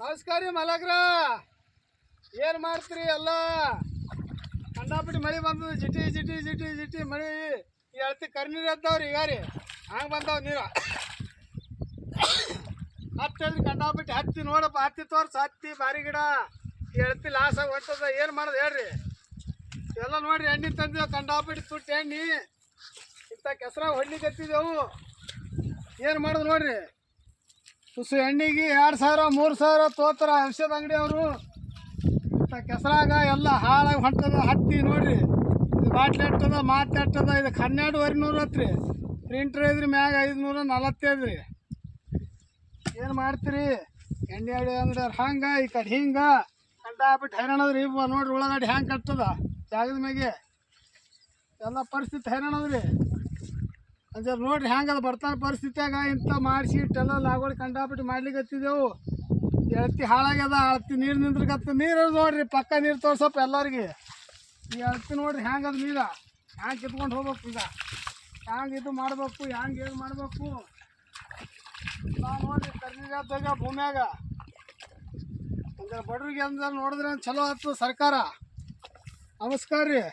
ನಮಸ್ಕಾರ ರೀ ಮಲಗ್ರ. ಏನು ಮಾಡ್ತೀರಿ? ಎಲ್ಲ ಕಂಡಾಪಟ್ಟಿ ಮಳೆ ಬಂದದ. ಜಿಟಿ ಜಿಟಿ ಜಿಟಿ ಜಿಟಿ ಮಳೆ. ಈ ಅಳತಿ ಕರ್ನೀರು ಎದ್ದಾವ್ರಿ. ಈಗ ರೀ ಹಂಗೆ ಬಂದಾವ ನೀರು. ಹತ್ತದ್ರಿ ಕಂಡಾಪಟ್ಟಿ. ಹತ್ತಿ ನೋಡಪ್ಪ, ಹತ್ತಿ ತೋರ್ಸ. ಹತ್ತಿ ಬಾರಿ ಗಿಡ. ಈ ಅಳತಿ ಲಾಸ್ ಆಗಿ ಹೊಂಟದ. ಏನು ಮಾಡೋದು ಹೇಳ್ರಿ? ಎಲ್ಲ ನೋಡ್ರಿ, ಎಣ್ಣೆ ತಂದೇವು. ಕಂಡಾಪಟ್ಟಿ ತುಟ್ಟಿ ಎಣ್ಣೆ. ಇಂಥ ಕೆಸರಾಗ ಹೊಡ್ಲಿಕ್ಕೆ ಎತ್ತಿದೆವು. ಏನು ಮಾಡೋದು ನೋಡ್ರಿ? ತುಸು ಎಣ್ಣೆಗೆ 2,000 3,000 ತೋತಾರ ಔಷಧ ಅಂಗಡಿ ಅವರು. ಇಂಥ ಕೆಸರಾಗ ಎಲ್ಲ ಹಾಳಾಗಿ ಹೊಂಟದ. ಹತ್ತಿ ನೋಡ್ರಿ, ಇದು ಬಾಟ್ಲಿ ಎಟ್ಟದ, ಮಾತು ಎಟ್ಟದ. ಇದಕ್ಕೆ 12,500 ಹತ್ರಿ. ಪ್ರಿಂಟ್ರ್ ಐದ್ರಿ, ಮ್ಯಾಗ 545 ರೀ. ಏನು ಮಾಡ್ತೀರಿ? ಎಣ್ಣೆ ಅಡಿ ಅಂಗಡಿ ಹಂಗೆ, ಈ ಕಡೆ ಹಿಂಗೆ ಕಂಡಾಬಿಟ್ಟು ಹೈರಾಣದ್ರಿ. ನೋಡ್ರಿ ಉಳ್ಳಾಗಡ್ಡಿ ಹ್ಯಾಂಗೆ ಕಟ್ಟದ ಜಾಗದ ಮ್ಯಾಗೆ. ಎಲ್ಲ ಪರಿಸ್ಥಿತಿ ಹೈರಾಣದ್ರಿ. ಅಂದ್ರೆ ನೋಡ್ರಿ ಹ್ಯಾಂಗದ ಬರ್ತಾನೆ ಪರಿಸ್ಥಿತಿಯಾಗ. ಇಂಥ ಮಾಡಿಸಿ ಇಟ್ಟೆಲ್ಲ ಲಾಗೋಡಿ ಕಂಡಾಬಿಟ್ಟು ಮಾಡ್ಲಿಕ್ಕೆ ಹತ್ತಿದೆವು. ಎಳತಿ ಹಾಳಾಗ್ಯದ. ಅಳತಿ ನೀರು ನಿಂದ್ರಕತ್ತ. ನೀರು ನೋಡ್ರಿ, ಪಕ್ಕ ನೀರು ತೋರ್ಸಪ್ಪ ಎಲ್ಲರಿಗೆ. ಈ ಅಳತಿ ನೋಡ್ರಿ ಹ್ಯಾಂಗದ ನೀರ. ಹ್ಯಾಂಗೆ ಕಿತ್ಕೊಂಡು ಹೋಗ್ಬೇಕು. ಈಗ ಹ್ಯಾಂಗೆ ಇದು ಮಾಡ್ಬೇಕು, ಹ್ಯಾಂಗೆ ಏನು ಮಾಡ್ಬೇಕು. ನಾವು ನೋಡ್ರಿ ಕರ್ನೀರಾಗ ಭೂಮ್ಯಾಗ ಅಂದ್ರೆ ಬಡ್ರಿಗೆ ಅಂದ್ರೆ ನೋಡಿದ್ರೆ ಚಲೋ ಆಯ್ತು ಸರ್ಕಾರ. ನಮಸ್ಕಾರ ರೀ.